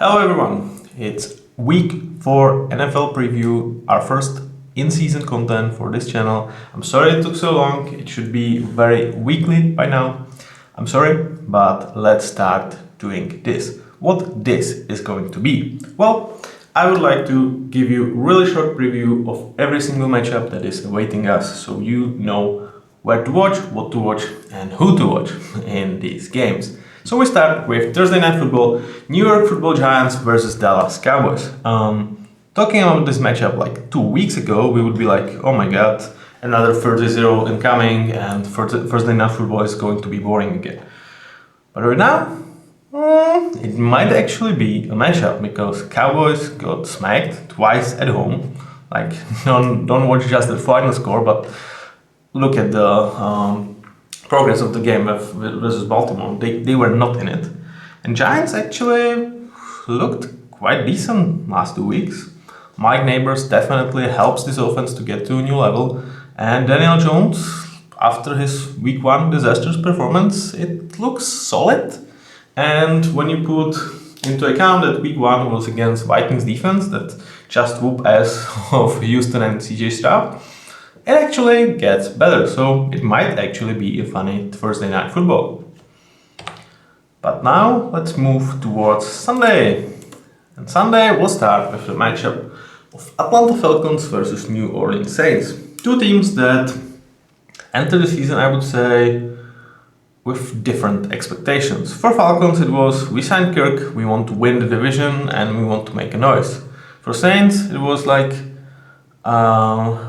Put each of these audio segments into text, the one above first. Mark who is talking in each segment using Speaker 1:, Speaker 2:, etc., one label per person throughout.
Speaker 1: Hello everyone, it's week 4 NFL preview, our first in-season content for this channel. I'm sorry it took so long, it should be very weekly by now. I'm sorry, but let's start doing this. What this is going to be? Well, I would like to give you a really short preview of every single matchup that is awaiting us, so you know where to watch, what to watch, and who to watch in these games. So we start with Thursday Night Football, New York Football Giants versus Dallas Cowboys. Talking about this matchup like 2 weeks ago, we would be like, oh my god, another 30-0 incoming and Thursday Night Football is going to be boring again. But right now, it might actually be a matchup because Cowboys got smacked twice at home. Like, don't watch just the final score, but look at the progress of the game versus Baltimore. They were not in it. And Giants actually looked quite decent last 2 weeks. Mike Neighbors definitely helps this offense to get to a new level. And Daniel Jones, after his week 1 disastrous performance, it looks solid. And when you put into account that week 1 was against Vikings defense that just whoop ass of Houston and CJ Stroud, it actually gets better, so it might actually be a funny Thursday Night Football. But now let's move towards Sunday. And Sunday we'll start with the matchup of Atlanta Falcons versus New Orleans Saints. Two teams that enter the season, I would say, with different expectations. For Falcons it was, we signed Kirk, we want to win the division and we want to make a noise. For Saints it was like,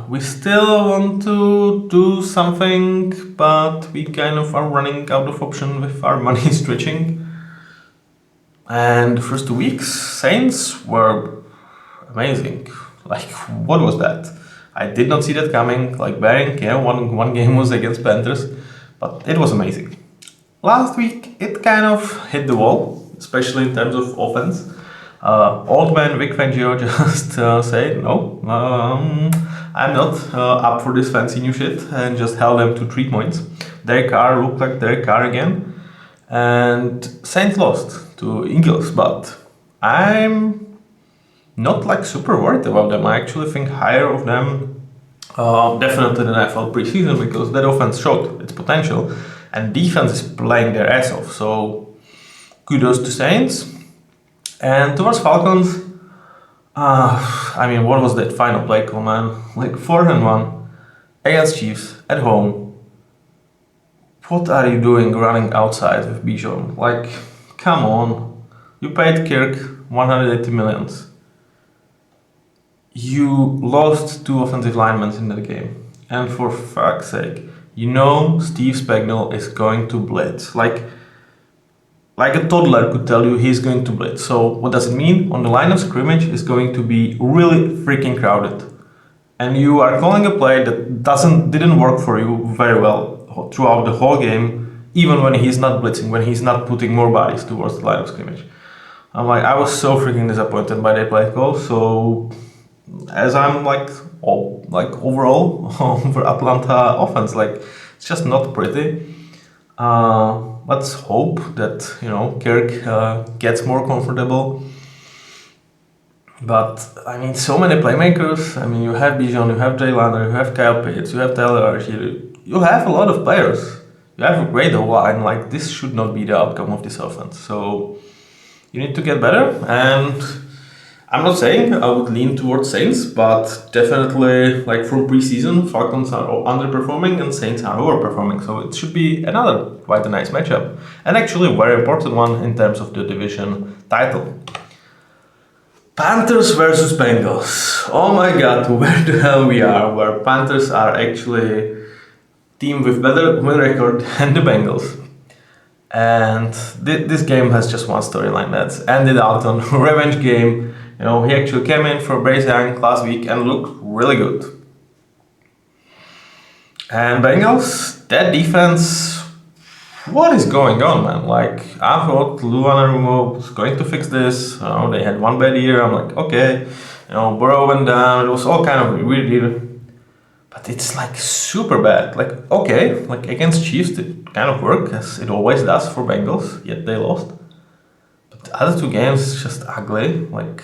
Speaker 1: we still want to do something, but we kind of are running out of option with our money stretching. And the first 2 weeks, Saints were amazing. Like, what was that? I did not see that coming. Like, bearing, yeah, one game was against Panthers, but it was amazing. Last week, it kind of hit the wall, especially in terms of offense. Old man Vic Fangio just said, no, I'm not up for this fancy new shit, and just held them to 3 points. Derek Carr looked like Derek Carr again, and Saints lost to Eagles, but I'm not like super worried about them. I actually think higher of them definitely than I felt preseason, because that offense showed its potential, and defense is playing their ass off, so kudos to Saints. And towards Falcons, I mean, what was that final play call, man? Like 4-1 against Chiefs at home. What are you doing running outside with Bijan? Like, come on. You paid Kirk 180 million. You lost 2 offensive linemen in that game. And for fuck's sake, you know Steve Spagnuolo is going to blitz. Like a toddler could tell you he's going to blitz. So what does it mean? On the line of scrimmage is going to be really freaking crowded. And you are calling a play that didn't work for you very well throughout the whole game, even when he's not blitzing, when he's not putting more bodies towards the line of scrimmage. I was so freaking disappointed by that play call. So as I'm overall for Atlanta offense, it's just not pretty. Let's hope that, Kirk gets more comfortable. But, I mean, so many playmakers. I mean, you have Bijan, you have Jay Lanner, you have Kyle Pitts, you have Tyler Archie. You have a lot of players. You have a great O-line. Like, this should not be the outcome of this offense. So, you need to get better. And I'm not saying I would lean towards Saints, but definitely, from preseason, Falcons are underperforming and Saints are overperforming. So it should be another quite a nice matchup. And actually a very important one in terms of the division title. Panthers versus Bengals. Oh my god, where the hell we are, where Panthers are actually team with better win record than the Bengals. And this game has just one storyline that's ended out on a revenge game. He actually came in for Bryce Young last week and looked really good. And Bengals, that defense, what is going on, man? I thought Lou Anarumo was going to fix this. They had one bad year. I'm like, okay. Burrow went down. It was all kind of weird year. But it's super bad. Against Chiefs, it kind of worked, as it always does for Bengals, yet they lost. The other two games just ugly. Like,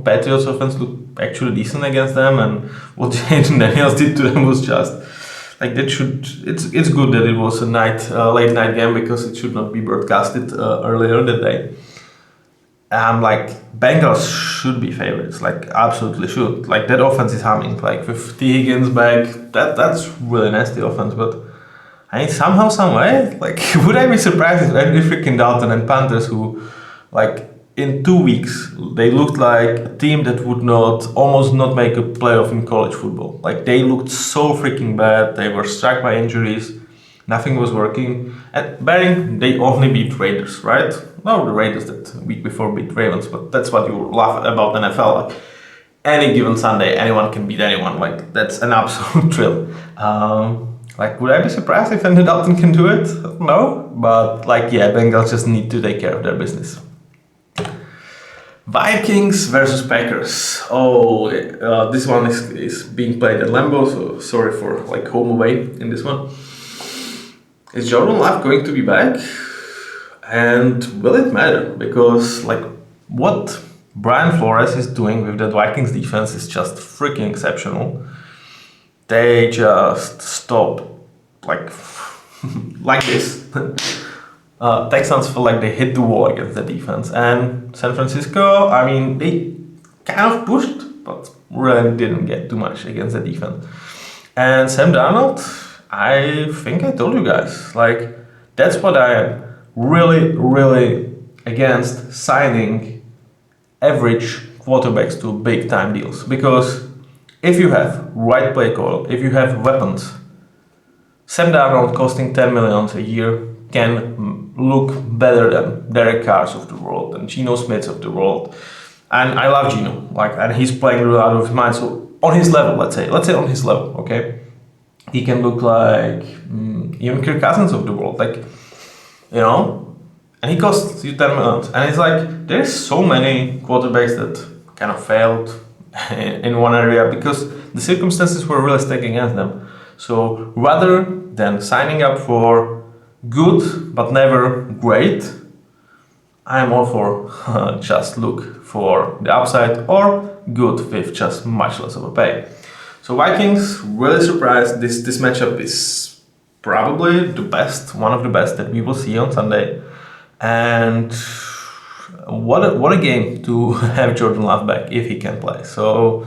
Speaker 1: Patriots offense looked actually decent against them, and what Jaden Daniels did to them was just like that. It's good that it was a late night game because it should not be broadcasted earlier that day. Like Bengals should be favorites, like absolutely should. Like that offense is humming. Like with T Higgins back, that's really nasty offense. But I mean, somehow, some way, like would I be surprised if Andy freaking Dalton and Panthers, who, like in 2 weeks, they looked like a team that would almost not make a playoff in college football. Like they looked so freaking bad. They were struck by injuries. Nothing was working. And barring they only beat Raiders, right? No, the Raiders that week before beat Ravens, but that's what you love about NFL. Like any given Sunday, anyone can beat anyone. Like that's an absolute thrill. Like, would I be surprised if Andy Dalton can do it? No, but like, yeah, Bengals just need to take care of their business. Vikings versus Packers. Oh, this one is being played at Lambeau, so sorry for like home away in this one. Is Jordan Love going to be back? And will it matter? Because like what Brian Flores is doing with the Vikings defense is just freaking exceptional. They just stop like like this. Texans feel like they hit the wall against the defense, and San Francisco, I mean, they kind of pushed, but really didn't get too much against the defense. And Sam Darnold, I think I told you guys, like that's what I am really against, signing average quarterbacks to big time deals. Because if you have right play call, if you have weapons, Sam Darnold costing $10 million a year can look better than Derek Carrs of the world and Geno Smiths of the world. And I love Geno, and he's playing really out of his mind. So on his level, let's say on his level, okay, he can look like even Kirk Cousins of the world, and he costs you $10 million. And it's like there's so many quarterbacks that kind of failed in one area because the circumstances were really stacking against them. So rather than signing up for good but never great, I'm all for just look for the upside or good with just much less of a pay. So Vikings, really surprised. This matchup is probably the best, one of the best that we will see on Sunday. And what a game to have Jordan Love back if he can play. So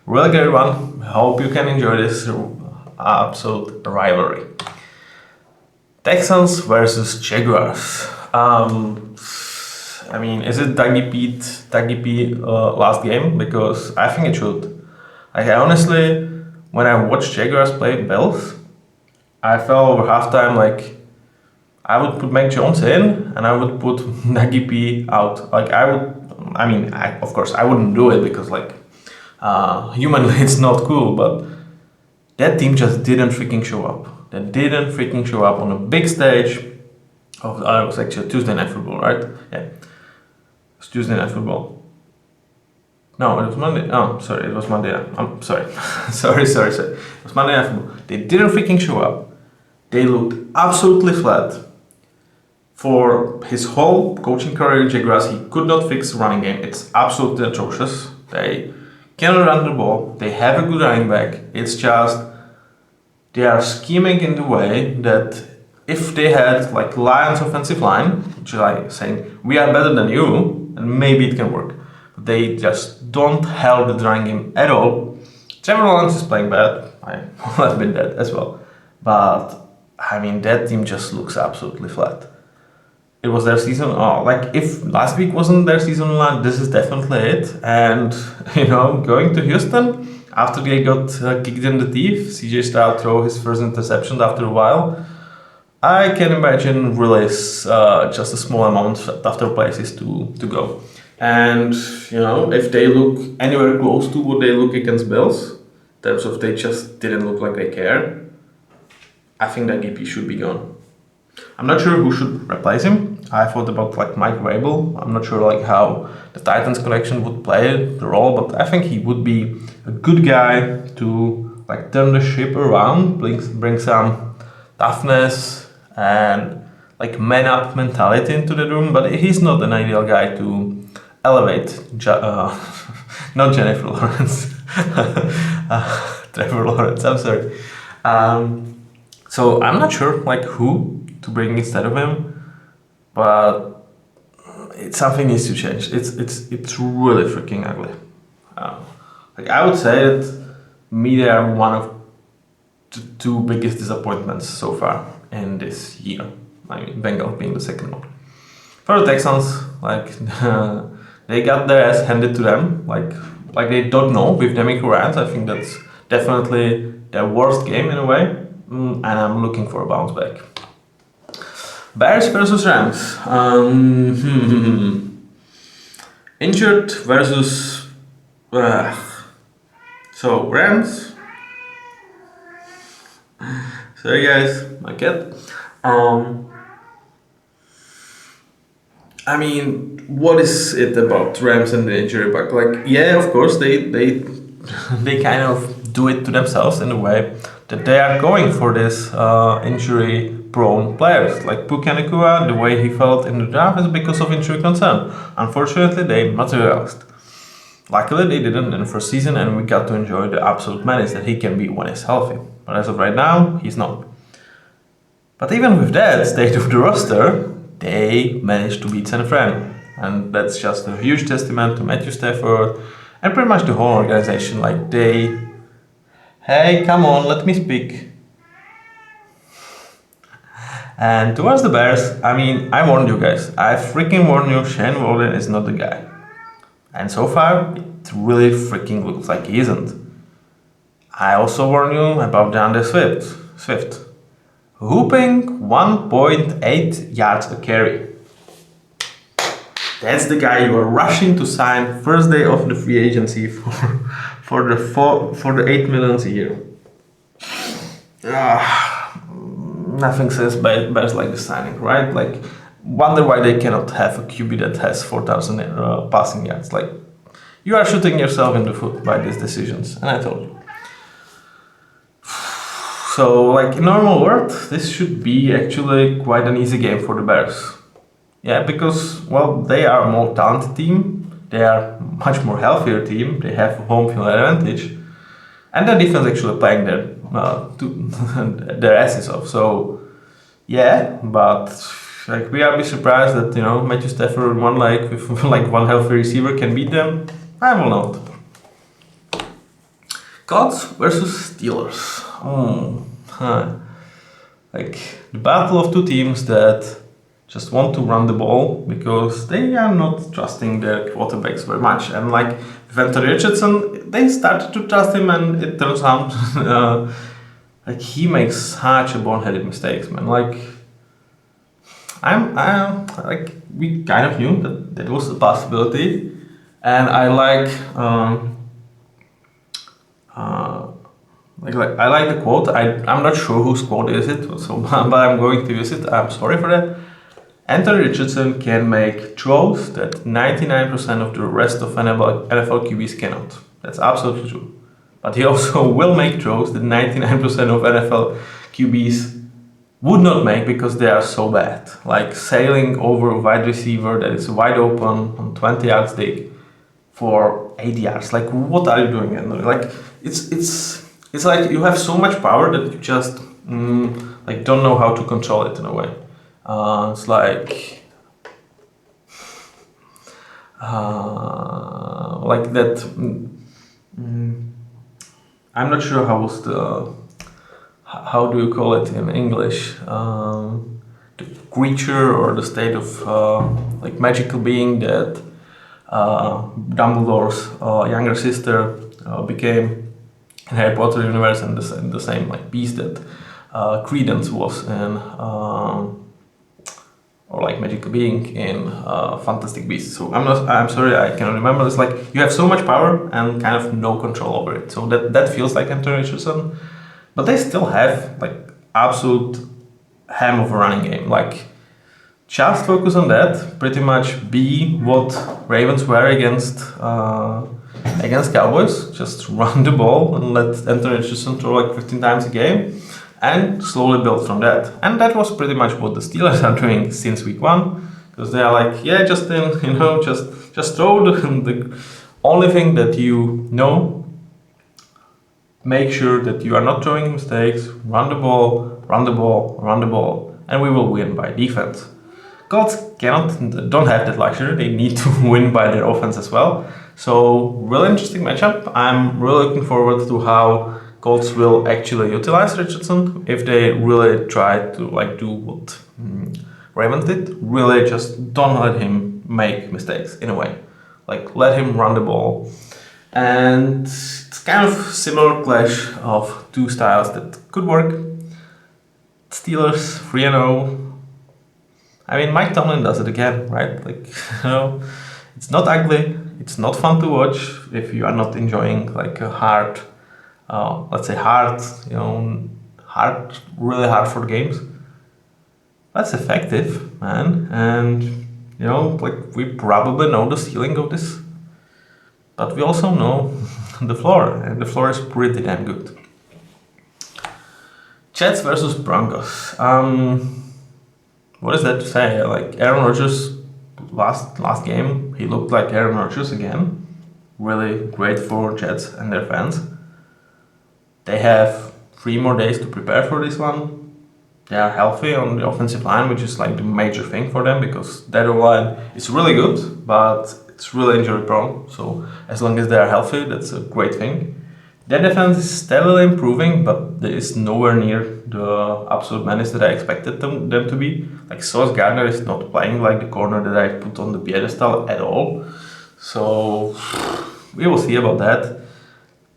Speaker 1: really great one. Hope you can enjoy this absolute rivalry. Texans versus Jaguars. I mean, is it Dougie P last game? Because I think it should. I honestly, when I watched Jaguars play Bills, I felt over halftime like I would put Mac Jones in and I would put Dougie P out. Like of course I wouldn't do it because humanly it's not cool, but that team just didn't freaking show up. They didn't freaking show up on a big stage of, it was actually Tuesday Night Football, right? Yeah. It was Tuesday Night Football. No, it was Monday. Oh, sorry, it was Monday. I'm sorry. sorry. It was Monday Night Football. They didn't freaking show up. They looked absolutely flat. For his whole coaching career in Jaguars, he could not fix the running game. It's absolutely atrocious. They cannot run the ball. They have a good running back. It's just they are scheming in the way that if they had like Lions offensive line, which is like saying we are better than you, and maybe it can work. But they just don't help the running game at all. Trevor Lawrence is playing bad. I will admit that as well. But I mean, that team just looks absolutely flat. It was their season. If last week wasn't their season line, this is definitely it. And going to Houston after they got kicked in the teeth, CJ Stroud throw his first interception after a while. I can imagine release just a small amount after places to go. And if they look anywhere close to what they look against Bills, in terms of they just didn't look like they care, I think that GP should be gone. I'm not sure who should replace him. I thought about Mike Vrabel. I'm not sure how the Titans connection would play the role, but I think he would be a good guy to turn the ship around, bring some toughness, and like man-up mentality into the room, but he's not an ideal guy to elevate. Not Jennifer Lawrence, Trevor Lawrence. I'm sorry. So I'm not sure like who to bring instead of him, but something needs to change. It's really freaking ugly. Like I would say that they are one of the two biggest disappointments so far in this year. I mean, Bengals being the second one. For the Texans, like they got their ass handed to them, like they don't know with Demico Ryans. I think that's definitely their worst game in a way, and I'm looking for a bounce back. Bears versus Rams. Injured versus. So Rams. Sorry guys, my cat. I mean, what is it about Rams and the injury bug? Like, yeah, of course they kind of do it to themselves in a way that they are going for this injury-prone players. Like Puka Nacua, the way he felt in the draft is because of injury concern. Unfortunately, they materialized. Luckily, they didn't in the first season, and we got to enjoy the absolute menace that he can be when he's healthy. But as of right now, he's not. But even with that state of the roster, they managed to beat San Fran. And that's just a huge testament to Matthew Stafford and pretty much the whole organization. Like hey, come on, let me speak. And towards the Bears, I mean, I warned you guys. I freaking warned you, Shane Walden is not the guy. And so far, it really freaking looks like he isn't. I also warned you about DeAndre Swift. Hooping 1.8 yards a carry. That's the guy you are rushing to sign first day of the free agency for the 8 million a year. Nothing says Bears like the signing, right? Like, wonder why they cannot have a QB that has 4,000 passing yards. Like, you are shooting yourself in the foot by these decisions, and I told you. So, like in normal world, this should be actually quite an easy game for the Bears. Yeah, because, well, they are a more talented team, they are much more healthier team, they have home field advantage, and their defense actually playing their asses off. So, yeah, but like we are a bit surprised that Matthew Stafford in one leg with like one healthy receiver can beat them. I will not. Colts versus Steelers. Like the battle of two teams that just want to run the ball because they are not trusting their quarterbacks very much. And like with Anthony Richardson, they started to trust him, and it turns out like he makes such a boneheaded mistakes, man. Like I like we kind of knew that was a possibility, and I like. I like the quote. I'm not sure whose quote is it, so but I'm going to use it. I'm sorry for that. Anthony Richardson can make throws that 99% of the rest of NFL QBs cannot. That's absolutely true. But he also will make throws that 99% of NFL QBs would not make because they are so bad. Like sailing over a wide receiver that is wide open on 20 yards dig for 80 yards. Like, what are you doing? And like, it's like you have so much power that you just like don't know how to control it in a way. It's like that. I'm not sure how do you call it in English? The creature or the state of like magical being that Dumbledore's younger sister became in Harry Potter universe, and the same like beast that Credence was in, or like magical being in Fantastic Beasts. So I'm sorry, I cannot remember. It's like you have so much power and kind of no control over it. So that feels like Anthony Richardson, but they still have like absolute ham of a running game. Like just focus on that. Pretty much be what Ravens were against Cowboys. Just run the ball and let Anthony Richardson throw like 15 times a game, and slowly build from that. And that was pretty much what the Steelers are doing since week 1, because they are like, yeah, Justin, just throw the only thing that you know. Make sure that you are not throwing mistakes, run the ball, run the ball, run the ball, and we will win by defense. Colts don't have that luxury. They need to win by their offense as well. So, really interesting matchup. I'm really looking forward to how Colts will actually utilize Richardson if they really try to do what Ravens did. Really, just don't let him make mistakes in a way. Let him run the ball. And it's kind of similar clash of two styles that could work. Steelers 3-0. I mean, Mike Tomlin does it again, right? It's not ugly. It's not fun to watch if you are not enjoying a hard, let's say really hard for games. That's effective, man. And we probably know the ceiling of this, but we also know the floor, and the floor is pretty damn good. Jets versus Broncos. What is that to say? Aaron Rodgers, last game, he looked like Aaron Rodgers again. Really great for Jets and their fans. They have 3 more days to prepare for this one. They are healthy on the offensive line, which is the major thing for them, because that line is really good, but it's really injury prone. So as long as they are healthy, that's a great thing. Their defense is steadily improving, but there is nowhere near the absolute menace that I expected them to be. Sauce Gardner is not playing like the corner that I put on the pedestal at all. So we will see about that.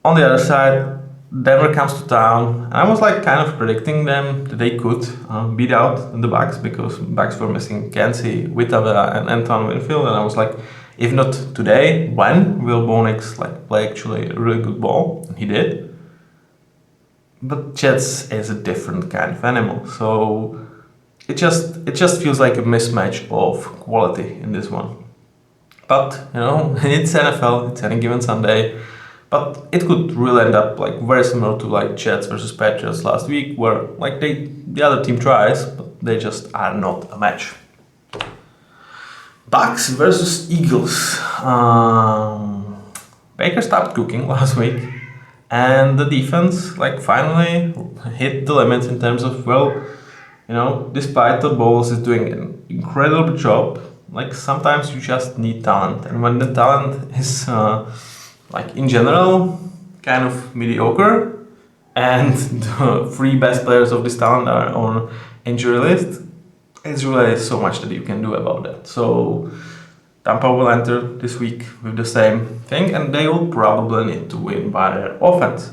Speaker 1: On the other side, Denver comes to town, and I was kind of predicting them that they could beat out the Bucks, because Bucks were missing Kenzie, Wittava, and Antoine Winfield, and I was like, if not today, when will Bo Nix play actually a really good ball? And he did. But Jets is a different kind of animal, so it just feels like a mismatch of quality in this one. But it's NFL, it's any given Sunday. But it could really end up very similar to Jets versus Patriots last week, where the other team tries, but they just are not a match. Bucks versus Eagles. Baker stopped cooking last week, and the defense finally hit the limits in terms of despite Todd Bowles is doing an incredible job. Sometimes you just need talent, and when the talent is in general kind of mediocre, and the 3 best players of this talent are on injury list, it's really so much that you can do about that. So Tampa will enter this week with the same thing, and they will probably need to win by their offense,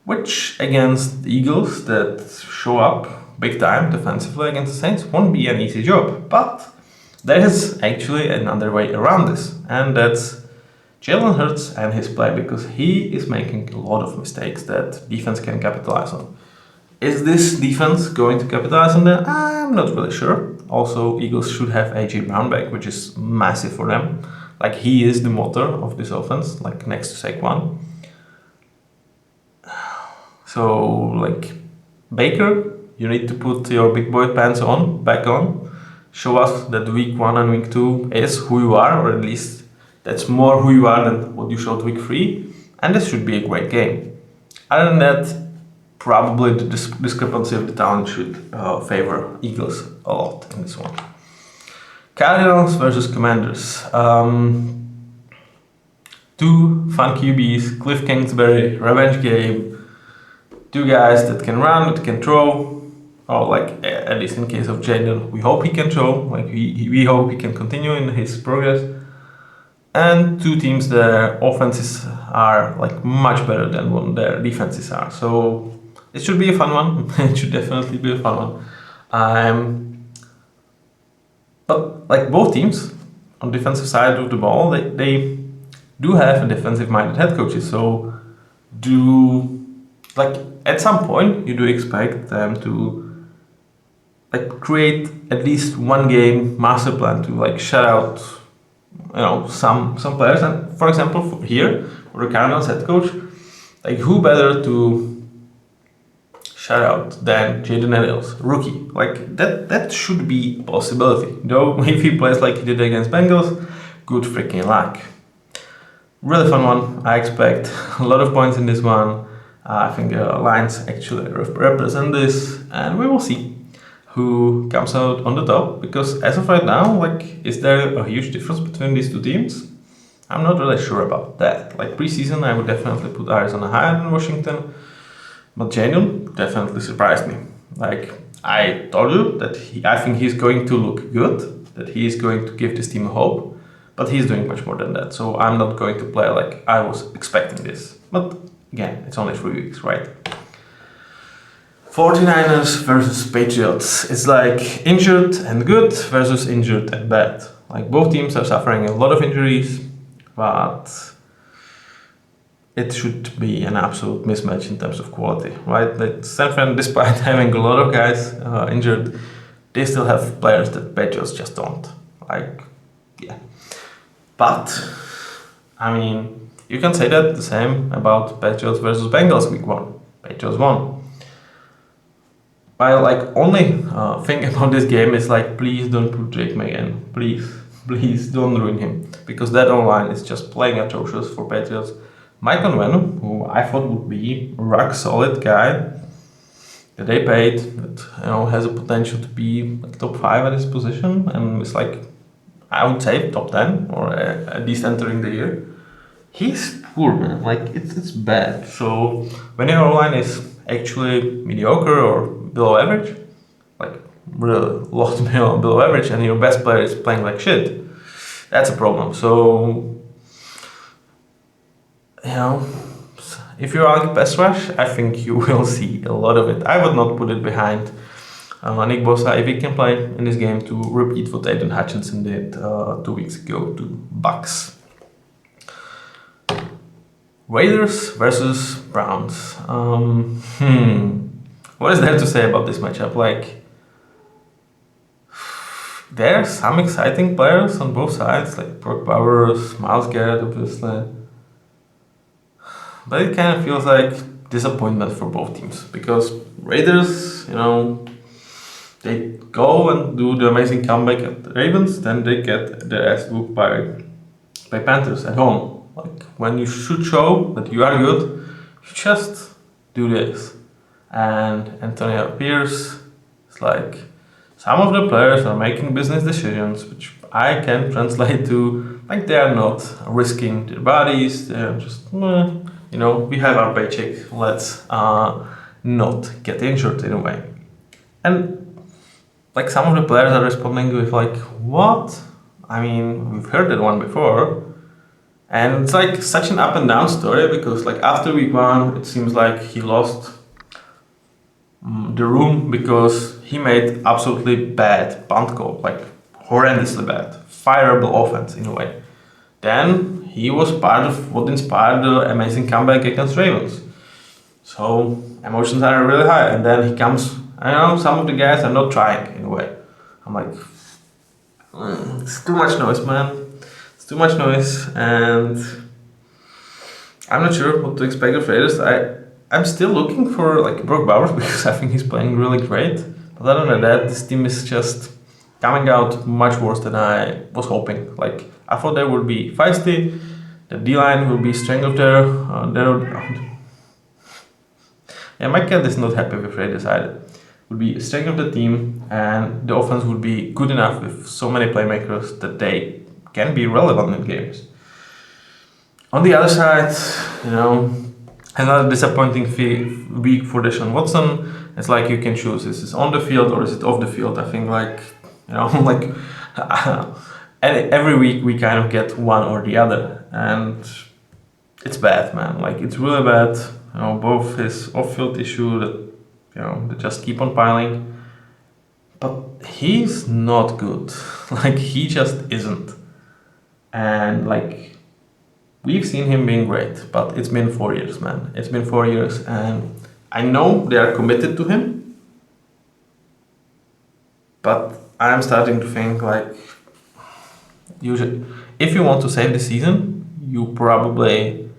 Speaker 1: which against the Eagles that show up big time defensively against the Saints won't be an easy job. But there is actually another way around this, and that's Jalen Hurts and his play, because he is making a lot of mistakes that defense can capitalize on. Is this defense going to capitalize on that? I'm not really sure. Also, Eagles should have A.J. Brown back, which is massive for them. He is the motor of this offense, next to Saquon. So, Baker, you need to put your big boy pants back on. Show us that week 1 and week 2 is who you are, or at least that's more who you are than what you showed week 3. And this should be a great game. Other than that, probably the discrepancy of the talent should favor Eagles a lot in this one. Cardinals versus Commanders. 2 fun QBs, Cliff Kingsbury, revenge game. 2 guys that can run, that can throw. Or at least in case of Jalen, we hope he can throw. We hope he can continue in his progress. And 2 teams, their offenses are much better than what their defenses are. So it should be a fun one. It should definitely be a fun one. But both teams on the defensive side of the ball, they do have a defensive-minded head coaches. So at some point you do expect them to create at least one game master plan to shut out some players. And for example, here for the Cardinals head coach, who better to shout out, then Jaden Daniels, rookie. Like that should be a possibility. Though if he plays like he did against Bengals, good freaking luck. Really fun one. I expect a lot of points in this one. I think the Lions actually represent this, and we will see who comes out on the top. Because as of right now, like, is there a huge difference between these two teams? I'm not really sure about that. Like preseason, I would definitely put Arizona higher than Washington, but Jalen definitely surprised me. Like I told you that I think he's going to look good, that he is going to give this team hope, but he's doing much more than that. So I'm not going to play like I was expecting this. But again, it's only 3 weeks, right? 49ers versus Patriots. It's like injured and good versus injured and bad. Like both teams are suffering a lot of injuries, but it should be an absolute mismatch in terms of quality, right? Like San Fran, despite having a lot of guys injured, they still have players that Patriots just don't. Like, yeah. But, I mean, you can say that the same about Patriots versus Bengals week 1. Patriots won. My only thing about this game is please don't put Jake again. Please don't ruin him, because that online is just playing atrocious for Patriots. Mike Convenu, who I thought would be a rock solid guy that they paid, that has a potential to be top 5 at his position, and is I would say top 10 or at least entering the year. He's poor, man. It's bad. So when your online is actually mediocre or below average, really a lot below average, and your best player is playing like shit, that's a problem. So if you are pass rush, I think you will see a lot of it. I would not put it behind Nick Bosa if he can play in this game to repeat what Aiden Hutchinson did 2 weeks ago to Bucks. Raiders versus Browns. What is there to say about this matchup? There are some exciting players on both sides, like Brock Bowers, Myles Garrett, obviously. But it kind of feels like disappointment for both teams, because Raiders, they go and do the amazing comeback at the Ravens, then they get their ass whooped by Panthers at home. When you should show that you are good, you just do this. And Antonio Pierce, it's some of the players are making business decisions, which I can translate to they are not risking their bodies, they're just, we have our paycheck, let's not get injured in a way. And some of the players are responding with what? I mean, we've heard that one before. And it's such an up and down story, because after week 1, it seems like he lost the room because he made absolutely bad punt call, horrendously bad, fireable offense in a way. Then he was part of what inspired the amazing comeback against Ravens. So emotions are really high, and then he comes. Some of the guys are not trying in a way. I'm it's too much noise, man. It's too much noise, and I'm not sure what to expect of Raiders. I'm still looking for Brock Bowers, because I think he's playing really great. But other than that, this team is just coming out much worse than I was hoping. I thought they would be feisty, the D-line will be strength there. Mike Cat is not happy with Raiders either. Would be strength of the team, and the offense would be good enough with so many playmakers that they can be relevant in games. On the other side, another disappointing week for Deshaun Watson. It's you can choose, is this on the field or is it off the field? I think and every week we kind of get one or the other, and it's bad, man. It's really bad. Both his off-field issue that they just keep on piling, but he's not good. He just isn't. And we've seen him being great, but it's been 4 years, man. It's been 4 years, and I know they are committed to him, but I'm starting to think usually, if you want to save the season, you probably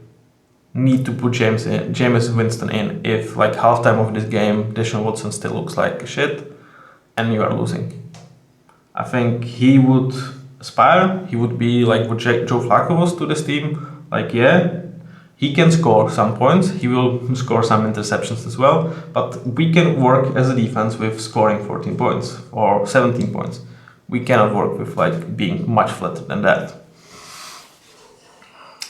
Speaker 1: need to put Jameis Winston in if like halftime of this game Deshaun Watson still looks like shit and you are losing. I think he would aspire, he would be like what Joe Flacco was to this team. Like, yeah, he can score some points, he will score some interceptions as well, but we can work as a defense with scoring 14 points or 17 points. We cannot work with like being much flatter than that.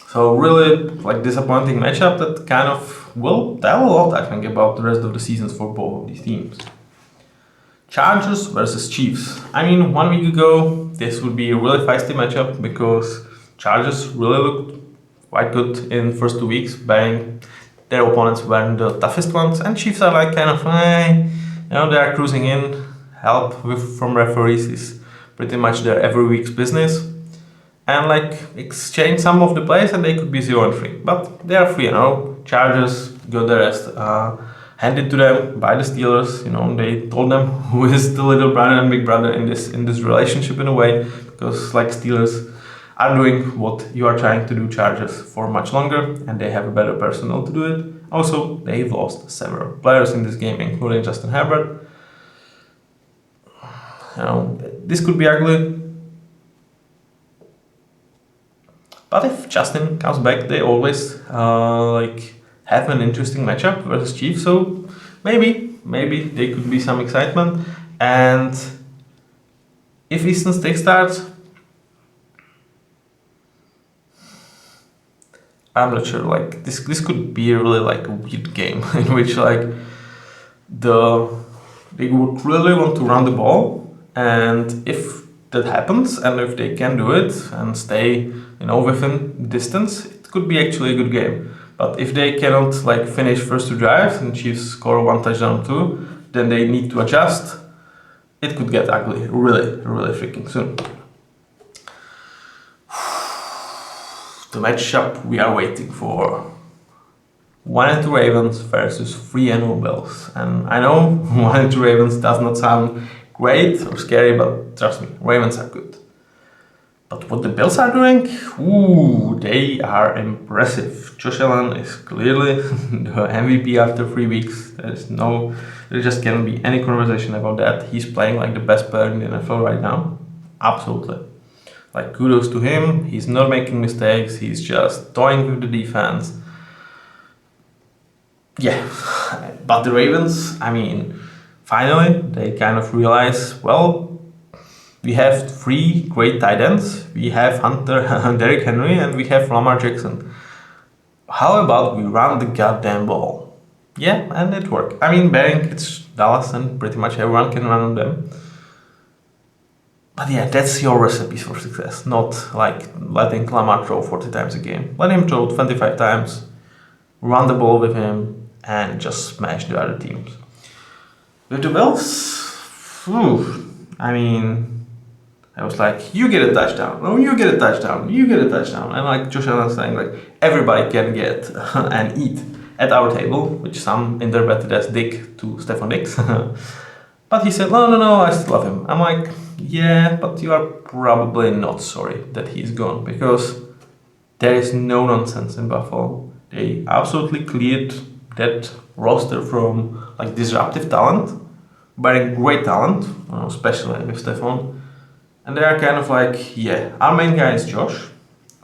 Speaker 1: So really like disappointing matchup that kind of will tell a lot, I think, about the rest of the seasons for both of these teams. Chargers versus Chiefs. I mean, 1 week ago, this would be a really feisty matchup because Chargers really looked quite good in first 2 weeks, bang. Their opponents weren't the toughest ones, and Chiefs are like kind of, they are cruising in. Help from referees is pretty much their every week's business. And like exchange some of the plays and they could be 0-3. But they are 3-0. Chargers got the rest handed to them by the Steelers. They told them who is the little brother and big brother in this relationship in a way, because like Steelers are doing what you are trying to do, Chargers, for much longer, and they have a better personnel to do it. Also, they've lost several players in this game, including Justin Herbert. This could be ugly. But if Justin comes back, they always have an interesting matchup versus Chiefs. So maybe there could be some excitement. And if Easton Stick starts, I'm not sure. Like this could be a really like a weird game in which like they would clearly want to run the ball, and if that happens, and if they can do it and stay within distance, it could be actually a good game. But if they cannot like finish first 2 drives and Chiefs score 1 touchdown too, then they need to adjust. It could get ugly really freaking soon. The matchup we are waiting for: 1-2 Ravens versus 3-0 Bills. And I know 1-2 Ravens does not sound great or scary, but trust me, Ravens are good. But what the Bills are doing, they are impressive. Josh Allen is clearly the MVP after 3 weeks. There just can't be any conversation about that. He's playing like the best player in the NFL right now. Absolutely. Like, kudos to him. He's not making mistakes. He's just toying with the defense. Yeah. But the Ravens, I mean, finally, they kind of realize, well, we have 3 great tight ends. We have Hunter, Derrick Henry, and we have Lamar Jackson. How about we run the goddamn ball? Yeah, and it worked. I mean, bearing it's Dallas and pretty much everyone can run on them. But yeah, that's your recipe for success. Not like letting Lamar throw 40 times a game. Let him throw 25 times, run the ball with him, and just smash the other teams. With the Bills, I mean, I was like, you get a touchdown, no, you get a touchdown, you get a touchdown. And like Josh Allen saying, like, everybody can get and eat at our table, which some interpreted as dick to Stephon Diggs. But he said, no, I still love him. I'm like, yeah, but you are probably not sorry that he's gone, because there is no nonsense in Buffalo. They absolutely cleared that roster from like disruptive talent, very great talent, especially with Stephon. And they are kind of like, yeah, our main guy is Josh.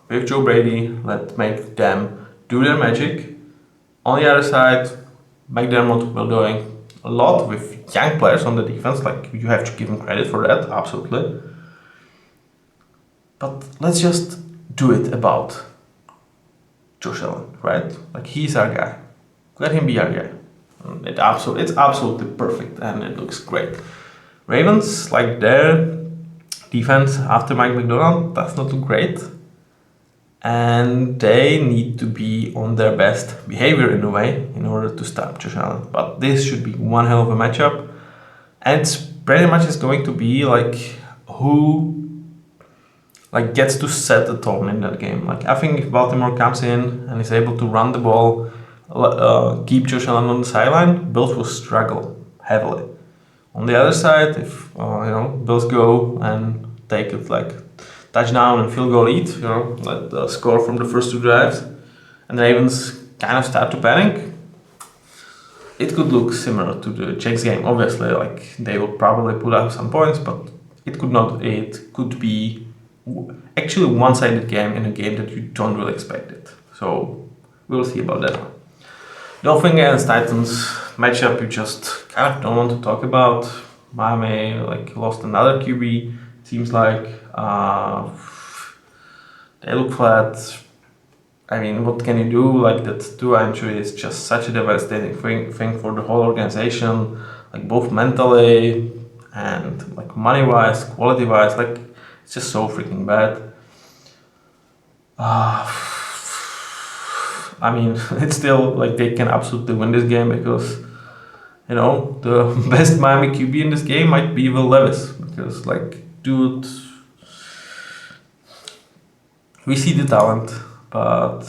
Speaker 1: With Joe Brady, let's make them do their magic. On the other side, McDermott will doing a lot with young players on the defense. Like, you have to give him credit for that, absolutely. But let's just do it about Josh Allen, right? Like, he's our guy. Let him be our guy. It's absolutely perfect and it looks great. Ravens, like their defense after Mike McDonald does not look great, and they need to be on their best behavior in a way in order to stop Josh Allen. But this should be one hell of a matchup, and it's pretty much is going to be like who like gets to set the tone in that game. Like, I think if Baltimore comes in and is able to run the ball, keep Josh Allen on the sideline, Bills will struggle heavily. On the other side, if Bills go and take it like touchdown and field goal lead, let the score from the first 2 drives, and the Ravens kind of start to panic. It could look similar to the Czechs game, obviously, like they will probably put up some points, but it could not. It could be actually one-sided game in a game that you don't really expect it. So we'll see about that one. Dolphins against Titans matchup you just kind of don't want to talk about. Miami like lost another QB. Seems like they look flat. I mean, what can you do? Like that Tua injury is just such a devastating thing for the whole organization, like both mentally and like money-wise, quality-wise. Like it's just so freaking bad. I mean, it's still like they can absolutely win this game because you know the best Miami QB in this game might be Will Levis because like dude, we see the talent. But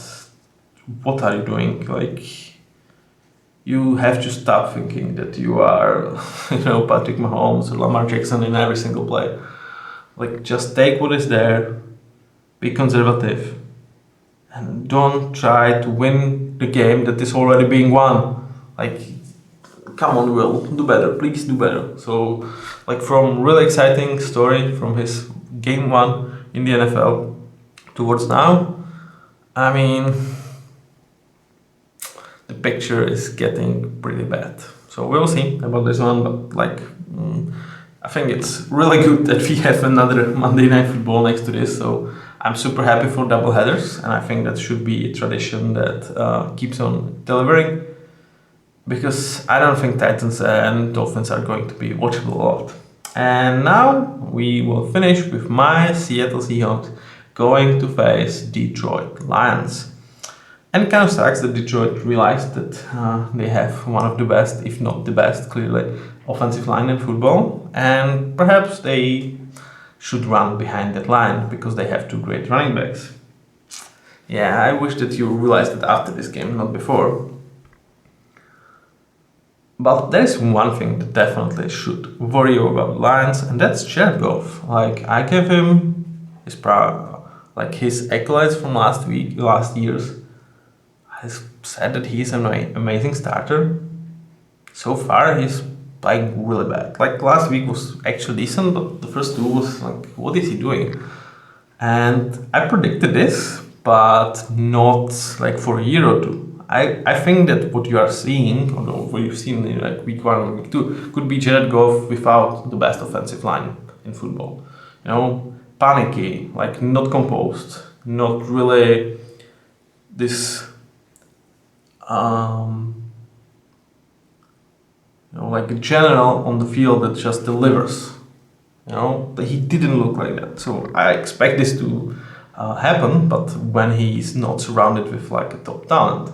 Speaker 1: what are you doing? Like, you have to stop thinking that you are, you know, Patrick Mahomes or Lamar Jackson in every single play. Like, just take what is there, be conservative, and don't try to win the game that is already being won. Like, come on, Will, do better, please do better. So, like, from really exciting story from his game one in the NFL towards now, I mean, the picture is getting pretty bad. So we'll see about this one, but like, I think it's really good that we have another Monday Night Football next to this. So I'm super happy for doubleheaders, and I think that should be a tradition that keeps on delivering. Because I don't think Titans and Dolphins are going to be watchable a lot. And now we will finish with my Seattle Seahawks going to face Detroit Lions. And it kind of sucks that Detroit realized that they have one of the best, if not the best, clearly, offensive line in football. And perhaps they should run behind that line because they have two great running backs. Yeah, I wish that you realized it after this game, not before. But there's one thing that definitely should worry you about Lions, and that's Jared Goff. Like, I gave him his his accolades from last years. I said that he's an amazing starter. So far, he's playing really bad. Like last week was actually decent, but the first two was like, what is he doing? And I predicted this, but not like for a year or two. I think that what you are seeing, or what you've seen in like week 1 or week 2, could be Jared Goff without the best offensive line in football. You know, panicky, like not composed, not really this, like a general on the field that just delivers. You know, but he didn't look like that. So I expect this to happen, but when he's not surrounded with like a top talent.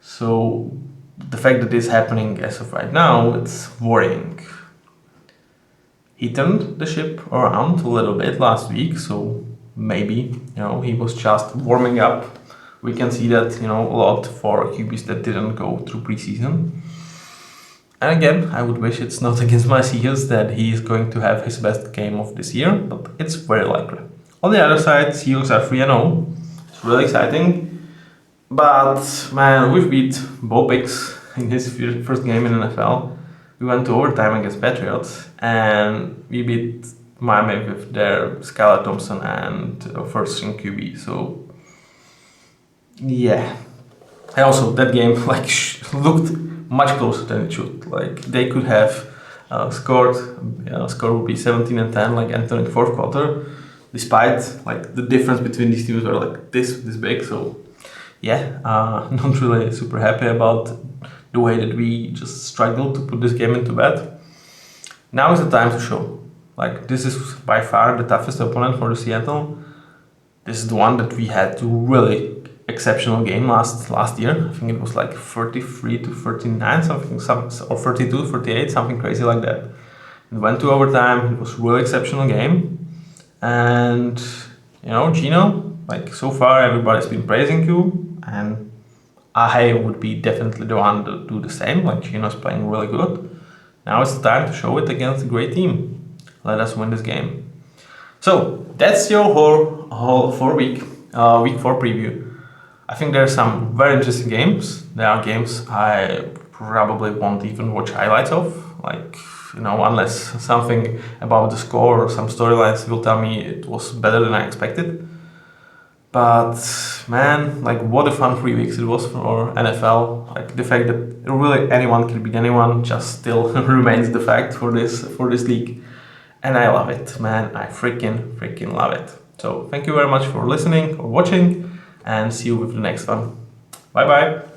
Speaker 1: So the fact that this is happening as of right now, it's worrying. He turned the ship around a little bit last week, so maybe, he was just warming up. We can see that, a lot for QBs that didn't go through preseason. And again, I would wish it's not against my Seahawks that he is going to have his best game of this year, but it's very likely. On the other side, Seahawks are 3-0. It's really exciting. But man, we've beat Bo Bix in his first game in NFL. We went to overtime against Patriots, and we beat Miami with their Skylar Thompson and first string QB. So yeah, and also that game looked much closer than it should. Like they could have scored. Score would be 17-10, like entering fourth quarter, despite like the difference between these teams were like this big. So yeah, not really super happy about the way that we just struggled to put this game into bed. Now is the time to show. Like this is by far the toughest opponent for the Seattle. This is the one that we had to really exceptional game last year. I think it was like 33-39 something, or 32-38, something crazy like that. It went to overtime. It was a really exceptional game, and Gino, like so far everybody's been praising you, and I would be definitely the one to do the same. Like Gino's playing really good. Now it's the time to show it against a great team. Let us win this game. So that's your whole week 4 preview. I think there are some very interesting games. There are games I probably won't even watch highlights of, like, unless something about the score or some storylines will tell me it was better than I expected. But man, like, what a fun 3 weeks it was for NFL. Like, the fact that really anyone can beat anyone just still remains the fact for this league. And I love it, man. I freaking love it. So thank you very much for listening or watching, and see you with the next one. Bye bye.